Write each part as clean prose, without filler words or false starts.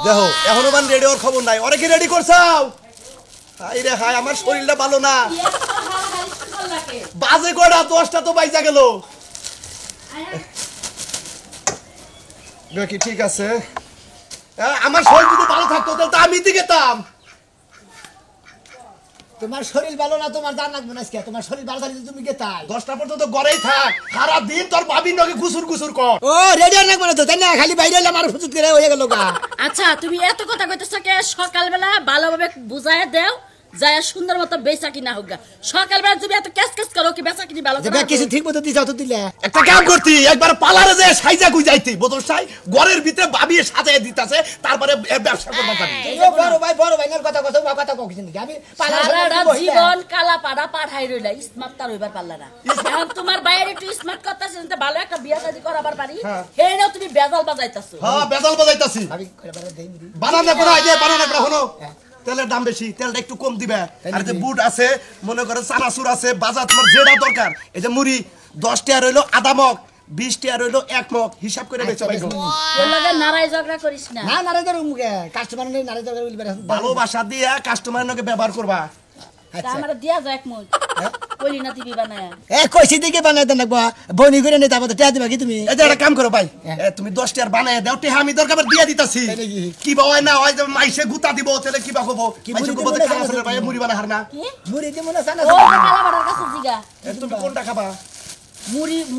দেখো এখনো মান রেডি ওর খবর নাই ওরে কি রেডি করছাও হাই রে হাই আমার শরীরটা ভালো না বাজে কয়টা 10টা তো বাইজা গেল দেখি ঠিক আছে আমার শরীর যদি ভালো থাকতো তাহলে তো আমি দিকেতাম তোমার শরীর ভালো না তোমার জান লাগবে না আজকে তোমার শরীর ভালো থাকলে তুমি গেতাই 10টা পর্যন্ত ঘরেই থাক সারা দিন তোর ভাবির নগে গুসুর কর ও রেডি লাগবে না তো তাই না খালি বাইরে এলে আমার ফুচুত করে হয়ে গেল গা আচ্ছা তুমি এত কথা কইতেছো কে সকালবেলা ভালোভাবে বুঝায় দাও যায় সুন্দর মতো বেচা কিনা হোক গা সকালবেলা তুমি এত ক্যাস করো কি বেচা কিনি ভালো যে কিছু ঠিক মতো দিছাও তো দিলে একটা কাম করতি একবার পালারে যে সাইজা কই যাইতি বদল সাই ঘরের ভিতরে ভাবিয়ে সাজায় দিতাছে তারপরে ব্যবসা করবা পারি বড় ভাই এর কথা কইছেন কি আমি সারা জীবন কালা পাড়া পাঠাই রইলা স্মার্ট তার হইবার পারলা না এখন তোমার বাইরে একটু স্মার্ট করতেছ না ভালো একটা বিয়া শাদী করাবার পারি হেনেও তুমি বেজাল বাজাইতাছো হ্যাঁ বেজাল বাজাইতাছি ভাবি করে দেই বানানা করা আইছে বানানা করা হলো তেলের দাম বেশি তেলটা একটু কম দিবে আর যে বুট আছে মনে করে চানাচুর আছে বাজার তোমার যেটা দরকার এই যে মুড়ি 10 টাকা রইলো আধা মগ 20 টাকা রইলো এক মগ হিসাব করে বেচা পাইছো ওর লগে নারাই ঝগড়া করিস না না নারে ধর মুখে কাস্টমার নেই নারে ধর বলবে ভালোবাসা দিয়া কাস্টমারের লগে ব্যবহার করবা তা আমরা দিয়া যাক মুই কইলি না টিভি বানায়া কইছি দিকে বানাই দেন লাগবা বনি করে নেই তারপর টিয়া দিবা কি তুমি এই যে একটা কাম করো ভাই তুমি 10 টাকা বানায় দাও তে আমি দরকার দিয়া দিতাছি কি বা হয় না হয় যে মাইসে গুতা দিব তাহলে কি বা হবো মাইসে গুতা খাওয়া ফেলে ভাই মুড়ি বানা হার না কি মুড়ি দিব না সানা ও কালা বাড়ার কাছে জিগা তুমি কোনটা খাবা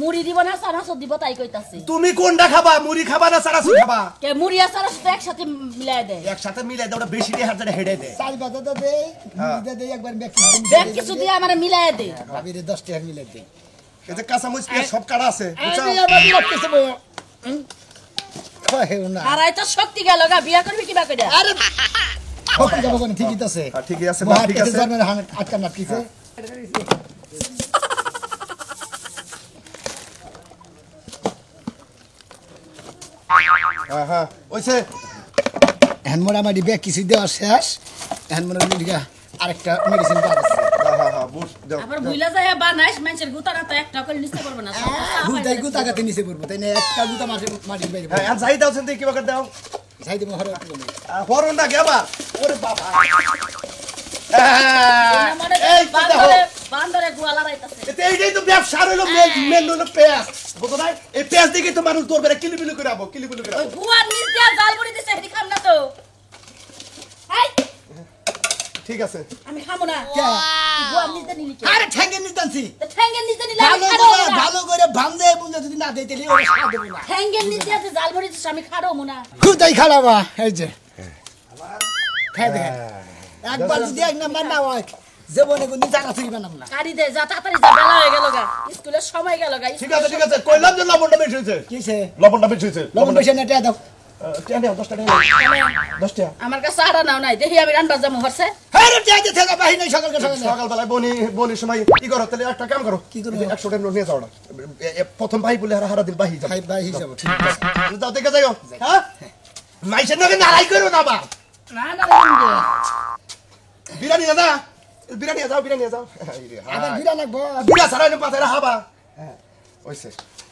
মুড়ি দিব না চানাচুর দিব তাই কইতাছি তুমি কোনটা খাবা মুড়ি খাবা না চানাচুর খাবা কে মুড়ি আর চানাচুর তো একসাথে মিলাই দে একসাথে মিলাই দাও ওটা বেশি দিয়ে হাজারে হেডে দে চাল বাতা তো দে মুড়ি দে একবার ব্যাগ কিছু দিয়ে আমারে মিলাই দে ভাবি রে 10 টাকা মিলাই দে এই যে কাঁচা মরিচ পেঁয়াজ সব কাটা আছে বুঝছো আমি আবার লাগতেছে বয় কহে না হারাই তো শক্তি গেল গা বিয়া করবি কিবা কইরা আরে ওকে যাব কোন ঠিকই আছে ঠিকই আছে ঠিক আছে জার্মান আটকা না কিছে হ্যাঁ ওইছে এখন মোটামুটি ব্যাগ কিছু দেওয়া শেষ এখন মোটামুটি আরেকটা মেডিসিন দেওয়া আছে আবার ভুইলা যায় বানাইস মানুষের গুতাটা তো একটা করে নিতে পারবে না গুতাগাতে নিচে পড়বো তাই না একটা গুতা মাটির বাইরে হ্যাঁ যাই দাও সেন কি বাকার দাও যাই দেবো হরন না গেবা ওরে বাবা এই বান্দরে গোয়ালা রাইতাছে এইটাই তো ব্যবসা হলো মেন হলো পেঁয়াজ বুঝো না এই পেঁয়াজ দিকে তো মানুষ তোর বেরে কিলিবিলি করে আবো কিলিবিলি করে ওই গুয়ার নিচ দিয়া জাল মুড়ি দিছে হেডি খাম না তো এই ঠিক আছে আমি খামো না গুয়ার নিচ নিলি কি আরে ঠ্যাঙ্গের নিতানছি তো ঠ্যাঙ্গের নিচে নিলে আমি খাবো না ভালো করে ভামদে বুঝে যদি না দেইতে লিও সাথ দেব না ঠ্যাঙ্গের নিচে আছে জাল মুড়ি দিছে আমি খাবো না কুতাই খালাবা এই যে খাই দে একবার যদি এক নাম্বার না হয় জীবনে কোনদিন জায়গা তুই বানাম না গাড়ি দে যা তাড়াতাড়ি যা বেলা হয়ে গেল গা স্কুলের সময় গেল গা ঠিক আছে কইলাম যে লবণটা বেশি হইছে কিছে লবণটা বেশি হইছে লবণ বেশি না টা দাও টিয়া দাও 10 টাকা 10 টাকা আমার কাছে আড়া নাও নাই দেখি আমি রান্না যাবো হরছে হ্যাঁ রে টিয়া দিতে বাহি নাই সকালবেলা বনির সময় কি করো তাহলে একটা কাম করো কি করো 100 টাকা নিয়ে যাও প্রথম ভাই বলে হারা দিন বাহি যাও বাহি যাব ঠিক আছে যাও দেখে যাও হ্যাঁ মাইসের নাকি নারাই করো না বা না না বিরিয়ানি দাদা বিরিয়ানি যাও আবার বিরা লাগবো বিরা সারাই না পাতারা হাবা হ্যাঁ ওইছে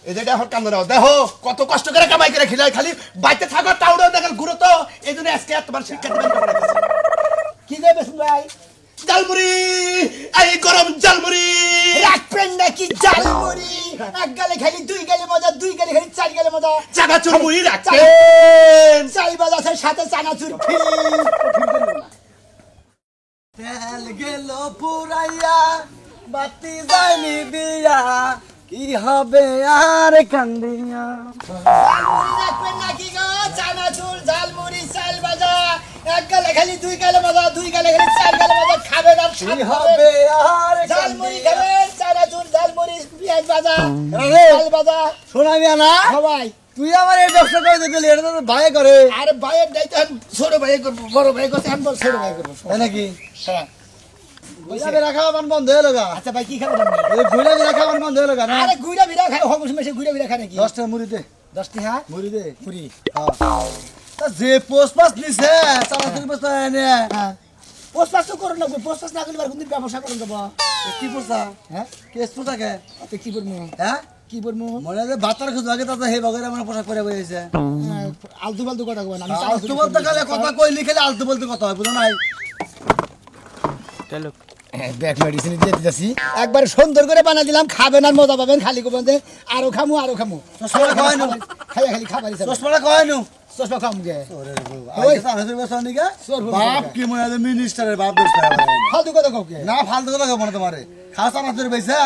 এই যে এখন কান্দ নাও দেখো কত কষ্ট করে কামাই করে খিলাই খালি বাইতে থাকো টাউডাও দেখেন ঘুরো তো এইজন্য আজকে তোমার শিক্ষা দিবেন করে কি যাবে ভাই জালমুড়ি এই গরম জালমুড়ি রাখবেন নাকি জালমুড়ি এক গালে খালি দুই গালে মজা দুই গালে খালি চার গালে মজা চানাচুর মুড়ি রাখবেন চাই বাজার সাথে চানাচুর ফ্রি তেল গেল পুরাইয়া বাতি যায়নি দিয়া কি হবে আর কান্দিয়া জালমুড়ি রাখবেন নাকি গো চানাচুর ঝালমুড়ি চাল ভাজা এক গালে খালি দুই গালে মজা দুই গালে খালি চার গালে মজা খাবেন আর কি হবে আর ঝালমুড়ি খাবেন চানাচুর ঝালমুড়ি পেঁয়াজ ভাজা চাল ভাজা শোনাবি না সবাই তুই আমার এই ব্যবসা করে দিলি এটা তো ভাই করে আরে ভাইয়ের দায়িত্ব ছোট ভাই করবো বড় ভাই করতে আমি ছোট ভাই করবো তাই নাকি হ্যাঁ গুইরা রাখা মান বন্ধ হয়ে লগা আচ্ছা ভাই কি খাবেন আপনি এই গুইরা রাখা মান বন্ধ হয়ে লগা না আরে গুইরা বিরা খায় হবস মেশে গুইরা বিরা খায় নাকি 10 টা মুড়ি দে 10 টা হ্যাঁ মুড়ি দে মুড়ি হ্যাঁ তা যে পোস্ট পাস নিছে চালাচুরি পোস্ট এনে হ্যাঁ পোস্ট পাস তো করো না পোস্ট পাস না করলে আর কোনদিন ব্যবসা করুন দেব কি পোস্ট হ্যাঁ কেস পোস্ট কে আপনি কি করবো হ্যাঁ কি বলবো মনে হয় ভাতার খুঁজ আগে তাতে হে বগের আমার পোশাক পরে বইছে আলতু ফালতু কথা কবেন আমি আলতু বলতে গেলে কথা কইলি খেলে আলতু বলতে কথা হয় বুঝো নাই ব্যাক মেডিসিন দিয়ে দিতেছি একবার সুন্দর করে বানা দিলাম খাবেন আর মজা পাবেন খালি কোবেন যে আরো খামু চশমা খাওয়াই নো খাইয়া খালি খাবারই চাই চশমা খাওয়াই নো চশমা খাম গে ওই সামনে বসা নিকা বাপ কি মনে হয় মিনিস্টারের বাপ দোস্ত ফালতু কথা কাউকে না ফালতু কথা কব না তোমারে খাসা না তোর পয়সা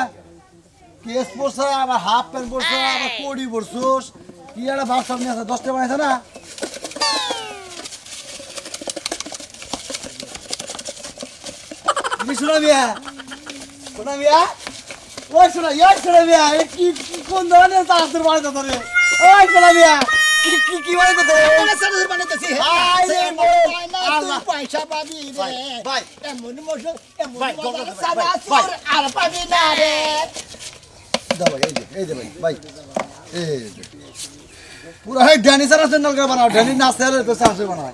কেস পড়ছে আবার হাফ প্যান্ট পড়ছে আবার কোডি পড়ছস কি একটা বাপ সামনে আছে 10 টা বানাইছ না কি শোনা মিয়া ওই শোনা মিয়া কি কোন ধরনের তাড়াতাড়ি বানাইছ তোরে ওই শোনা মিয়া কি বানাইছ তোরে সারা বানাইতেছি আল্লাহ পয়সা পাবি রে ভাই এমন মশো এমন ভাই, সারা ভাই। আর পাবি না রে দাও ভাই এই দে ভাই এই দে পুরো হয় ড্যানি সারা চ্যানেল কা বানাও ড্যানি নাচতে হলে তো সাহস বানাও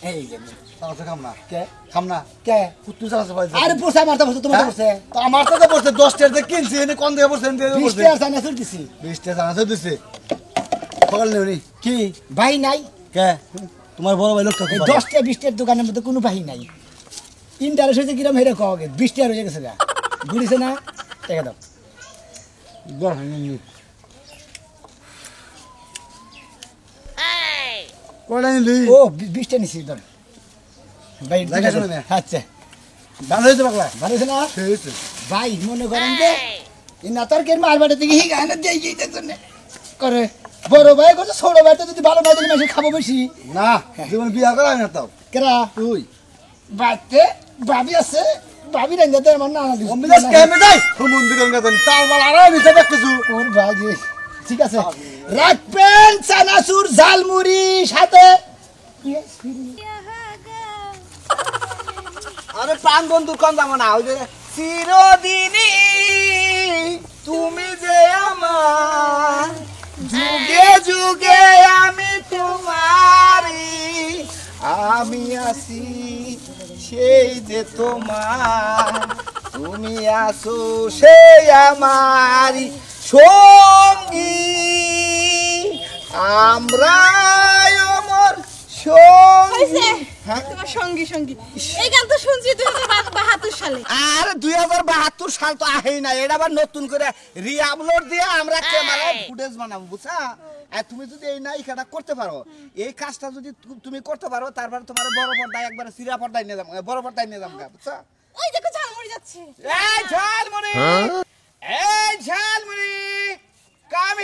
এই যে সাহস খাম না কে খাম না কে কুত্তু সাহস পাই আরে পোষা মারতে বসে তোমার বসে তো আমার তো পড়ছে 10 টার দিয়ে কিনছি এনে কোন দিয়ে পড়ছে এনে দিয়ে পড়ছে 20 টাকা সানা দিছি 20 টাকা জানা দিছে ফল নেউনি কি ভাই নাই কে তোমার বড় ভাই লোকটা এই 10 টাকা 20 টাকার দোকানের মধ্যে কোনো ভাই নাই ইন্টারেস্ট হয়েছে কিরম হেরে কওগে 20 টাকা হয়ে গেছে গা ঘুরিছে না টাকা দাও কোড়া নিলি ও 20 টাকা নিছি দাও ভাই দেখা শোনো না। আচ্ছা ভালো হইছে পাগলা ভালো আছে না ঠিক আছে ভাই মনে করেন যে এই নাতারকের মারবাড়ি থেকে হি গানে দিয়ে দেখছেন করে বড় ভাই কত ছোট ভাই তো যদি ভালো না দিলে মাসে খাবো বেশি না জীবন বিয়া করা না তাও কেরা তুই বাচ্চে ভাবি আছে ভাবি রান্দাতে আমার না অমিদাস কেমনে যাই মন্দির গঙ্গা দেন তার বাল আর আমি তো দেখতেছু ওর ভাই ঠিক আছে রাখবেন চানাচুর ঝালমুড়ি সাথে আরে প্রাণ বন্ধু কম দাম না ওই যে চিরদিনই তুমি যে আমার যুগে যুগে আমি তোমারি আমি আছি সেই যে তোমার তুমি আছো সেই আমারি সঙ্গী আমরা অমর সঙ্গী হ্যাঁ তোমার সঙ্গী সঙ্গী এই গান তো শুনছি 2072 সালে আর 2072 সাল তো আহেই না এটা আবার নতুন করে রিআপলোড দিয়ে আমরা ক্যামেরায় ফুটেজ বানাবো বুঝছা আর তুমি যদি এই নায়িকাটা করতে পারো এই কাজটা যদি তুমি করতে পারো তারপরে তোমার বড় পর্দায় একবার সিরা পর্দায় নিয়ে যাবো বড় পর্দায় নিয়ে যাবো বুঝছা ওই দেখো ঝালমুড়ি যাচ্ছে এই ঝালমুড়ি কাম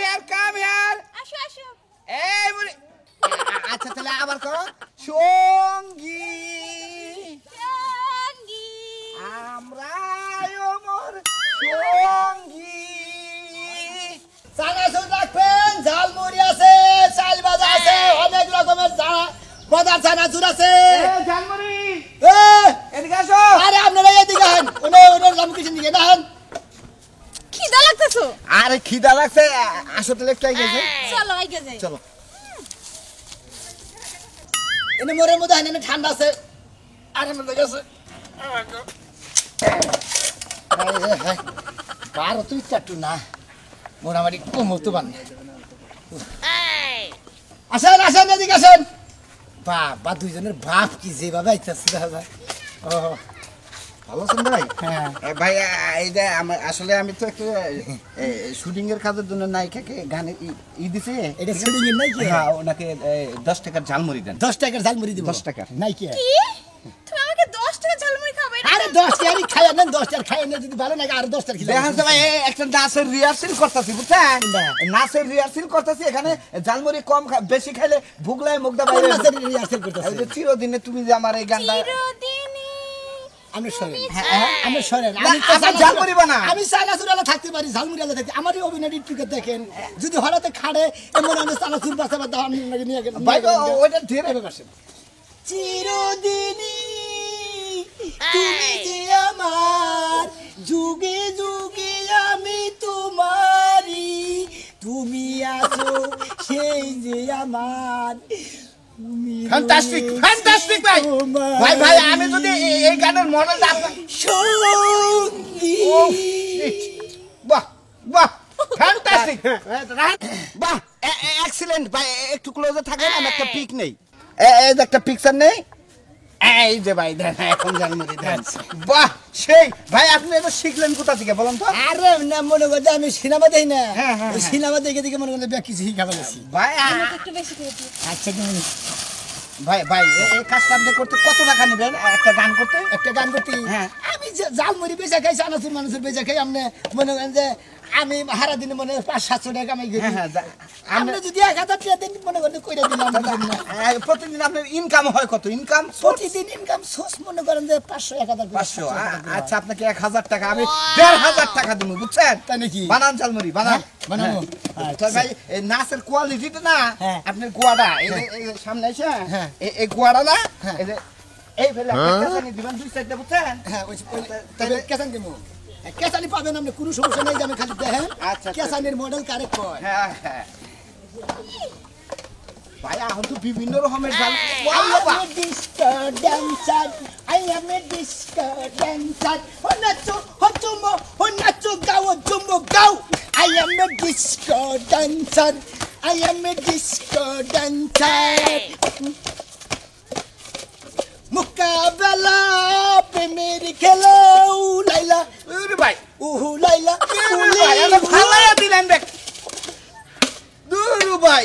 হিয়ার আসো আসো এই মুড়ি আচ্ছা তাহলে আবার করো সঙ্গী সঙ্গী আমরা অমর সঙ্গী চানাচুর রাখবেন ঝালমুড়ি আছে চাল ভাজা আছে অনেক রকমের বাজার চানাচুর আছে জানমনি এ, এদিকে আসো আরে আপনারা এদিকে আহেন ওনার দাম কিছু দিকে দেখেন খিদা লাগতেছো আরে খিদা লাগছে আসলে একটু আগে গেছে চলো আইগে যাই চলো এনে মোরের মধ্যে আহেন এনে ঠান্ডা আছে আরে মধ্যে গেছে কার তুই চাটু না মোটামুটি কমতো বান আসেন আসেন এদিকে আসেন বাবা দুইজনের বাপ কি যেভাবে আইতাছে দেখা যায় ও ভালো আছেন ভাই হ্যাঁ ভাই এই যে আসলে আমি তো একটু শুটিং এর কাজের জন্য নায়িকাকে গানে দিছে এটা শুটিং এর নাই কি হ্যাঁ ওনাকে 10 টাকার ঝালমুড়ি দেন 10 টাকার ঝালমুড়ি দিব 10 টাকা। নাই কি কি তুমি আমাকে 10 টাকা ঝালমুড়ি খাবে আরে 10 টাকারই খাইয়া নেন 10 টাকার খাইয়া নেন যদি ভালো লাগে আর 10 টাকা দেখা যাচ্ছে ভাই একটা নাচের রিহার্সেল করতেছি বুঝছেন নাচের রিহার্সেল করতেছি এখানে ঝালমুড়ি কম বেশি খাইলে ভুগলায় মুগদা বাইরে রিহার্সাল করতেছে এই যে চিরদিনে তুমি যে আমার এই গানটা চিরদিনই আমি সরেন হ্যাঁ আমি সরেন না, আপনার ঝালমুড়ি বানা। আমি চানাচুরালা থাকতে পারি ঝালমুড়িয়ালা থাকতে আমারই অভিনয় টুকে দেখেন যদি হঠাৎ খাড়ে এমন আমি চানাচুর বাসা বা দাম নিয়ে গেলাম ভাই ওইটা ধীরে চিরদিনই তুমি যে আমার যুগে যুগে আমি তোমারি তুমি আছো সেই যে আমার ফ্যান্টাস্টিক ফ্যান্টাস্টিক ভাই ভাই ভাই আমি যদি এই গানের মডেলটা আপনার সঙ্গী বাহ বাহ ফ্যান্টাস্টিক বাহ এক্সিলেন্ট ভাই একটু ক্লোজে থাকেন আমি একটা পিক নেই এই যে একটা পিকচার নেই এই যে ভাই দেন এখন জানমুড়ি দেন বাহ সেই ভাই আপনি এটা শিখলেন কোথা থেকে বলুন তো আরে না মনে করতে আমি সিনেমা দেই না হ্যাঁ, হ্যাঁ, ওই সিনেমা দেখে দেখে মনে করতে কিছু শিখা ফেলেছি ভাই একটু বেশি করে দিও। আচ্ছা তুমি ভাই ভাই এই কাজটা আপনি করতে কত টাকা নেবেন একটা গান করতে একটা গান করতে হ্যাঁ। আমি জালমুড়ি বেচা খাই চানাচুর মানুষের বেচা খাই আপনি মনে করেন যে আমি হারা দিনে মনে 500-700 টাকা কামাই করি হ্যাঁ, হ্যাঁ, আপনি যদি 1000 টাকা দেন মনে করেন কইরা দিলাম প্রতিদিন আপনার ইনকাম হয় কত ইনকাম প্রতিদিন ইনকাম সোর্স মনে করেন যে 500-1000 500 আচ্ছা আপনাকে 1000 টাকা আমি 1500 টাকা দেবো বুঝছেন তাই নাকি? বানান চালমুড়ি বানান বানাবো হ্যাঁ, তো ভাই এই নাচের কোয়ালিটিটা না হ্যাঁ। আপনার গোয়াটা এই যে এই যে সামনে এসে হ্যাঁ। এই গোয়াটা না হ্যাঁ। এই যে এই ফেলে আপনি কাছে দিবেন দুই সাইডটা বুঝছেন হ্যাঁ ওই তবে কেসান দেবো কেসানি পাবেন আপনি কোনো সমস্যা নেই যে আমি খালি দেখেন আচ্ছা। কেসানির মডেল কারেক্ট হয় হ্যাঁ হ্যাঁ ভাই এখন তো বিভিন্ন রকমের গান I am a disco dancer. I am a disco dancer. Honacho, go. I am a disco dancer. I am a disco dancer. Mukabala pe meri khelo Laila. ওরে ভাই Laila. ভাই আমি ভালোই দিলেন দেখ দুরু ভাই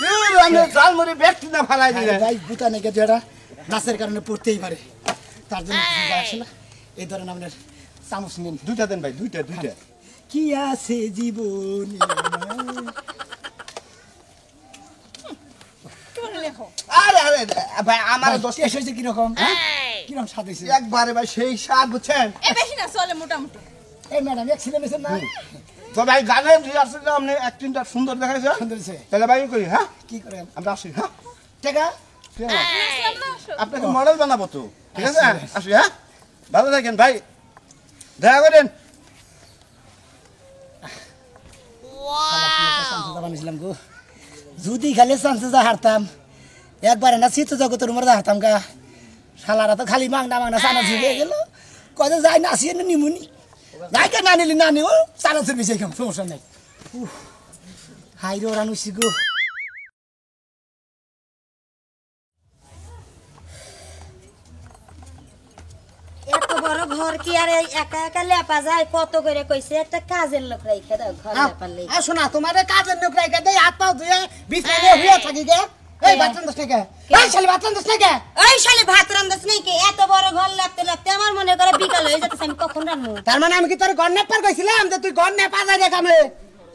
দুরু আমি জালমুড়ি ব্যক্তি না ফালাই দিলেন ভাই গুতা নাকি যেটা নাচের কারণে পড়তেই পারে তার জন্য কিছু যায় আসে না এই ধরেন আপনার চামচ নিন দুইটা দেন ভাই দুইটা কি আছে জীবন তুমি লেখো। আরে আরে ভাই আমার দশ টেস্ট হয়েছে কিরকম কিরকম স্বাদ হয়েছে একবারে ভাই সেই স্বাদ বুঝছেন এ বেশি না চলে মোটামুটি। এই ম্যাডাম এক ছিলেন না তো ভাই গানের রিহার্সাল আপনি অ্যাক্টিংটা সুন্দর দেখাইছে সুন্দর হয়েছে তাহলে ভাই করি হ্যাঁ কি করেন আমরা আসি হ্যাঁ টাকা ঠিক আছে? আসলাম না, আসো। আপনাকে মডেল বানাবো তো ঠিক আছে আসি হ্যাঁ ভালো থাকেন ভাই দেখা করেন বানিয়েছিলাম গো যদি খালি চান্সে হারতাম একবার না শীত জগতের উমর হারতাম গা শালারা তো খালি মাংনা চানা ঝুঁকে গেল কত যাই না আসিয়ে নিমুনি যাইকে না নিলি না নিও চানাচুর বেশি খাম সমস্যা নেই হাই রে ওরা নুসি গো এত বড় ঘর কি আর এই একা একা লেপা যায় কত করে কইছে একটা কাজের লোক রাইখা দাও ঘর লেপার লাগি শোনা তোমার কাজের লোক রাইখা দেয় হাত পাও ধুয়ে বিছানায় শুয়ে থাকি গে এই বাথরুম দশ টাকা এই শালি বাথরুম দশ টাকা ওই শালি ভাত রান্দাস নাই কে এত বড় ঘর লেপতে লেপতে আমার মনে করে বিকাল হয়ে যেতেছে আমি কখন রান্নু তার মানে আমি কি তোর ঘর নেপার কইছিলাম যে তুই ঘর নেপা যায় রে কামে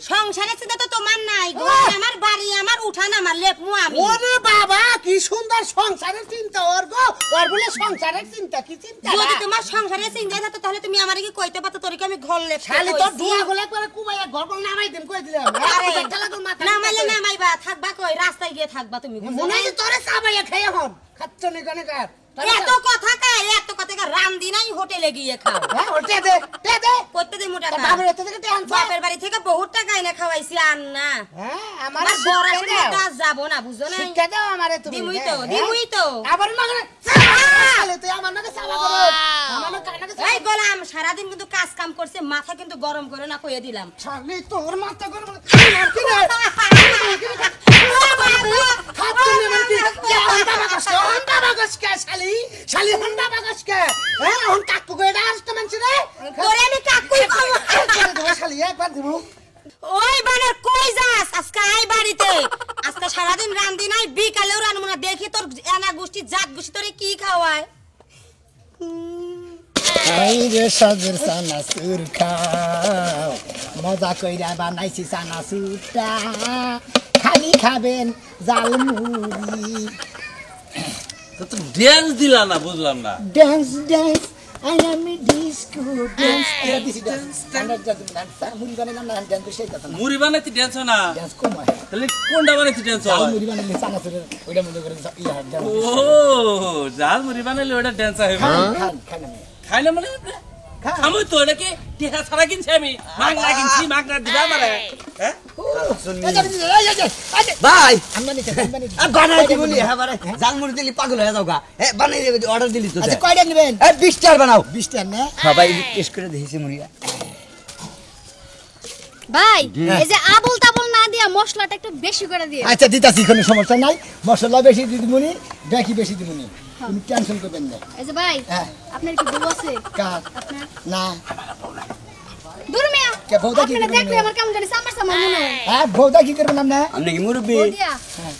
সংসারে চিন্তা তো তোমার নাই ঘর আমার বাড়ি আমার উঠান আমার লেপমু আমি ওরে বাবা কি সুন্দর সংসারের চিন্তা ওর গো ওর বলে সংসারের চিন্তা কি চিন্তা যদি তোমার সংসারে চিন্তা থাকতো তাহলে তুমি আমারে কি কইতে পারতো তোর কি আমি ঘর লেপতে শালি তোর কইছি? দুয়া গলা করে কুবাইয়া ঘর বল নামাই দিম কই দিলাম আরে, মাথা নামাইলে নামাইবা থাকবা কই রাস্তায় গিয়ে থাকবা তুমি বুঝো মনে না? হয় তোরে চাবাইয়া খেয়ে হন খাচ্ছ নি কানে কার এত কথা রান্দি নাই হোটেলে গিয়ে খাও হ্যাঁ ওটা দে করতে দে মোটা তা বাবার এত থেকে টেনশন বাপের বাড়ি থেকে বহুত টাকা এনে খাওয়াইছি আর না হ্যাঁ আমার আমার পড়াশোনা কাজ যাবো না বুঝো না শিক্ষা দাও আমারে তুমি দিমুই তো হ্যাঁ? দিমুই তো আবার মাগরে চালে তুই আমার নাকে চাবা করো আমার নাকে কানে চাবা এই গোলাম সারাদিন কিন্তু কাজ কাম করছে মাথা কিন্তু গরম করে না কইয়ে দিলাম শালি তোর মাথা করে কি রে খাচ্ছ নি মানে কি হন্ডা বাগস কে শালি হন্ডা বাগস কে হ্যাঁ হন কাকু কই এটা আসতে মানছি রে তোরে আমি কাকুই খাবো করে শালি একবার দিব ওই বানর কই যাস আজকে আই বাড়িতে আজকে সারাদিন রান্দি নাই বিকালেও রান্না না দেখি তোর এনা গোষ্ঠী জাত গোষ্ঠী তোরে কি খাওয়ায় এই রে সাজের চানাচুর খাও মজা কইরা বানাইছি চানাচুরটা খালি খাবেন জালমুড়ি তো ড্যান্স দিলা না বুঝলাম না dance I M A disco dance এটা দিছি ড্যান্স স্ট্যান্ডার্ড ডান্স মুড়ি বানাইলাম না ড্যান্স সেই কথা না মুড়ি বানাইতে ড্যান্স হয় না ড্যান্স কম হয় তাহলে কোনটা বানাইতে ড্যান্স হয় মুড়ি বানাইলে চানাচুরের ওইটা মনে করে ইয়া ড্যান্স ও জাল মুড়ি বানাইলে ওটা ড্যান্স হয় খান না খাই না মানে আমি তো নাকি টিহা ছাড়া কিনছি আমি মাগনা কিনছি মাগনা দিবা আমারে হ্যাঁ ভাই আমরা নিতে বানাই কি বলি হ্যাঁ বানাই জালমুড়ি দিলি পাগল হয়ে যাও গা বানাই অর্ডার দিলি তো আচ্ছা কয়টা নেবেন 20 টার বানাও 20 টাকা না সবাই টেস্ট করে দেখেছি মুড়িয়া ভাই এই যে আবল তাবল না দিয়া মশলাটা একটু বেশি করে দিয়ে আচ্ছা দিতাছি কোনো সমস্যা নাই মশলা বেশি দিদিমুনি দেখি বেশি দিদিমুনি তুমি টেনশন করবেন না এই যে ভাই হ্যাঁ। আপনার কি বউ আছে কার আপনার না দূর মিয়া কে বউদা কি আপনারা করবেন? দেখলে আমার কেমন জানি সামার সামার মনে হয় হ্যাঁ বউদা কি করবেন আপনি আপনি কি মুরব্বি বউ দিয়া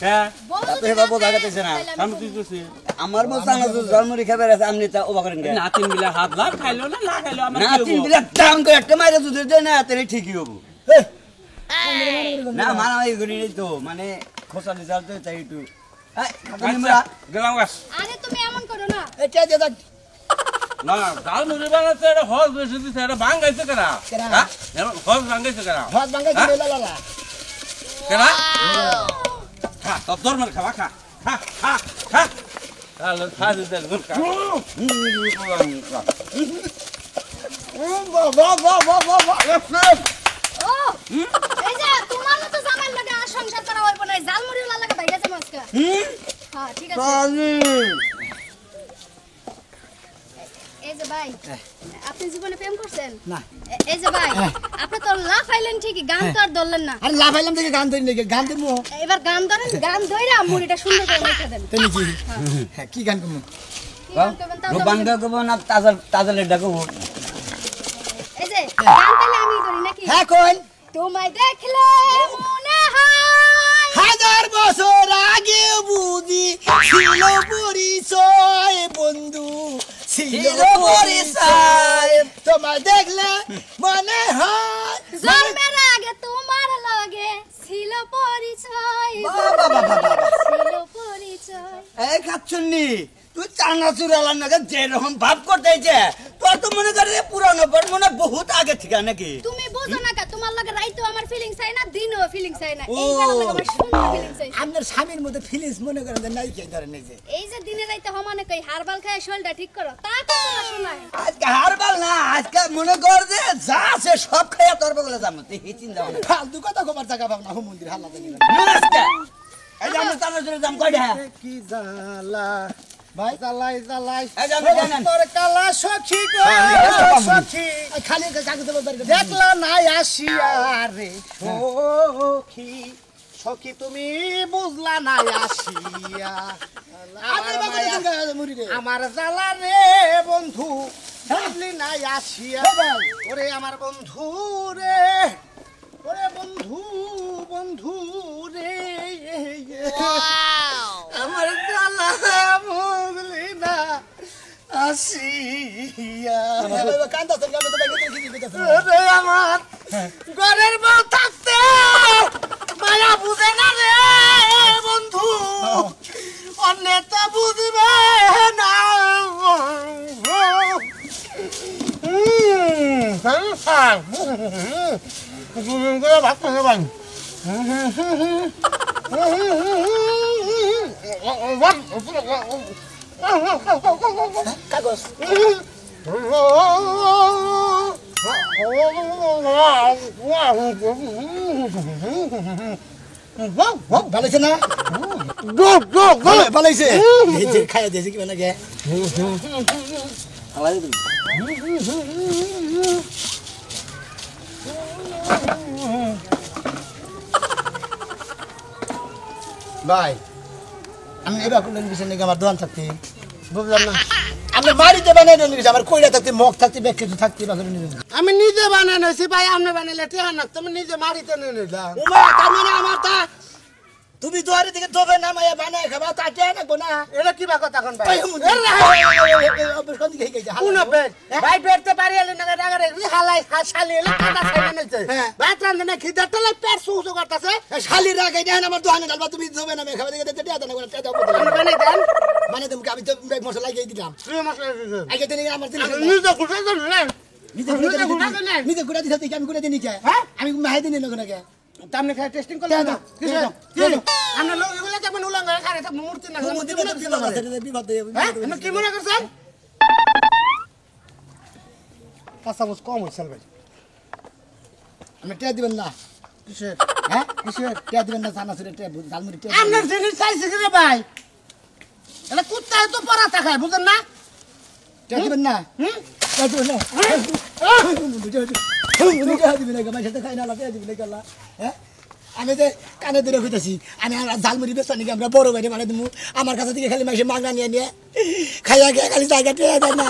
হ্যাঁ বউ তা তো যদি এবার না বোঝা থাকে, গেছে না। তাহলে আমি আমি কি বউ- করছি আমার বলতে আমার তো জালমুড়ি খাবার আছে আপনি তা ওবা করেন কেন? নাতিন বিলা হাত লাগ খাইলো না না খাইলো আমার না কি তিন হবো? বিলা দাম করে একটা মাইরে দুধ দেয় না তাহলে ঠিকই হবো এই, না মারামারি করি নাই তো মানে খোসা দিতে তো তাই একটু আচ্ছা, গেলাম গা। আরে তুমি এমন করো না এটা দিয়ে দাও। না ডাল মুড়ি বানাতে এটা হজ বেশি দিছে এটা ভাঙাইছে কেনা কেনা? হ্যাঁ হজ ভাঙাইছে কেনা ভাত ভাঙা হ্যাঁ? দিলে লালা কেনা খা তোর মার খাওয়া খা খা খা খা তাহলে খা দিতে খা ও এই যে তোমার মতো জামাই লাগে আর সংসার করা হইব না জালমুড়ি লাগা ভাই গেছে মাছকা হ্যাঁ ঠিক আছে এই যে ভাই আপনি জীবনে প্রেম করছেন না। এই যে ভাই আপনি তো লাফাইলেন ঠিকই গান তো আর ধরলেন না আরে লাফাইলাম দেখে গান ধরি নাকি গান দেবো এবার গান ধরেন গান ধইরা মুড়িটা সুন্দর করে মেখে দেন তাই নাকি হ্যাঁ কি গান করবো কি গান করবেন তাও তো বাংলা কব না তাজা তাজা লেডা কব এই যে গান তাহলে আমি ধরি নাকি হ্যাঁ কোন তোমায় দেখলে মনে হয় হাজার বছর আগে বুঝি ছিল পরিচয় বন্ধু ছিল পরিচয় তোমার দেখলে মনে হয় জন্মের আগে তোমার লগে ছিল পরিচয় ছিল পরিচয় এই খাচ্ছন্নি তুই চানা চুরালার নাকি যেরকম ভাব করতেছে তোর তো মনে করে পুরানো পর মনে বহুত আগে থেকে নাকি তুমি বুঝো না কা তোমার লগে রাইতো আমার ফিলিংস হয় না দিনও ফিলিংস হয় না ও। এই গান লাগে আমার সুন্দর ফিলিংস হয় আপনার স্বামীর মধ্যে ফিলিংস মনে করেন যে নাই কে ধরেন এই যে এই যে দিনে রাইতে সমানে কই হারবাল খায় শরীরটা ঠিক করো তা করো না শোনায় আজকে হারবাল না আজকে মনে কর যে যা আছে সব খাইয়া তোর বগলে যাবো তুই এই চিন্তা ভাবনা ফালতু কথা খবর জায়গা ভাবনা হো মন্দির হাল্লা জানি নমস্কার এই যে আমরা চানা চুরের দাম কয়টা কি জালা ভাই জালাই জালাই এই যে আমরা জানেন তোর কালা সখী গো সখী খালি কাগজে বলতে দেখলা নাই আসিয়া রে সখী সখী তুমি বুঝলা নাই আসিয়া আমার জালা রে বন্ধু বুঝলি নাই আসিয়া ওরে আমার বন্ধু রে ওরে বন্ধু বন্ধু রে আমার জালা বুঝলি না আসিয়া ওরে আমার ঘরের বউ থাকতে মায়া বুঝে না রে বন্ধু অন্য তো বুঝবে না ভাত খাবেন কাগজ ভালো হয়েছে না ভালো হয়েছে খাইয়া দিয়েছে কি নাকি ভাই আমি এবার কোনো বিষয় নাকি আমার দোকান থাকতে বুঝলাম না আপনি বাড়িতে বানাই নিয়ে আমার কইরা থাকতে মগ থাকতে ব্যাগ কিছু থাকতে বা করে নিয়ে আমি নিজে বানাইছি ভাই আপনি বানাইলে টিহা না তুমি নিজে মারিতে নিয়ে নিলাম তার মানে আমার তা তুমি দুয়ারে দিকে ধোবে না মায়া বানায় খাবা তাতে না গোনা এটা কি বা কথা কোন ভাই কোন পেট ভাই পেটতে পারি এলে না রাগা রে হালাই শালি এলে কাটা খাইলে নিতে ভাত রান্ধে না খিদা তলে পেট সুসু করতেছে শালি রাগাই দেন আমার দোকানে ডালবা তুমি ধোবে না খাবা দিকে দিতে দেয়া না গোনা তেটা আপনি বানাই দেন মানে তুমি আমি তো ব্যাগ মশলা লাগিয়ে দিলাম তুমি মশলা দিতে আগে দিন আমার দিন নিজে গুটা দেন নিজে গুড়া দিতে আমি গুড়া দিনি কে আমি মাহাই দিনি না গোনা কে তামনে খাই টেস্টিং করলে না আমরা লোক এগুলা কেমন উলাঙ্গ খারে সব মূর্তি না মূর্তি মনে করছেন বিপদ হ্যাঁ কি মনে করছেন কাঁচা মরিচ কম হয়েছে ভাই আপনি টিয়া দিবেন না কিসের হ্যাঁ কিসের টিয়া দিবেন না চানাচুরের টিয়া ঝালমুড়ি টিয়া আপনার জিনিস চাইছে কি রে ভাই এটা কুত্তায় তো পরাতা খায় বুঝেন না টিয়া দিবেন না টিয়া দিবেন না টিয়া দিবেন না আমার সাথে খাই না টিয়া দিবেন না গেলা হ্যাঁ আমি যে কানে ধরে খুঁজতেছি আমি ঝালমুড়ি বেচা নাকি আমরা বড় বাইরে মানে দিব আমার কাছে থেকে খালি মাসে মাগনা নিয়ে নিয়ে খাইয়া গিয়ে খালি জায়গা টিয়া দেয় না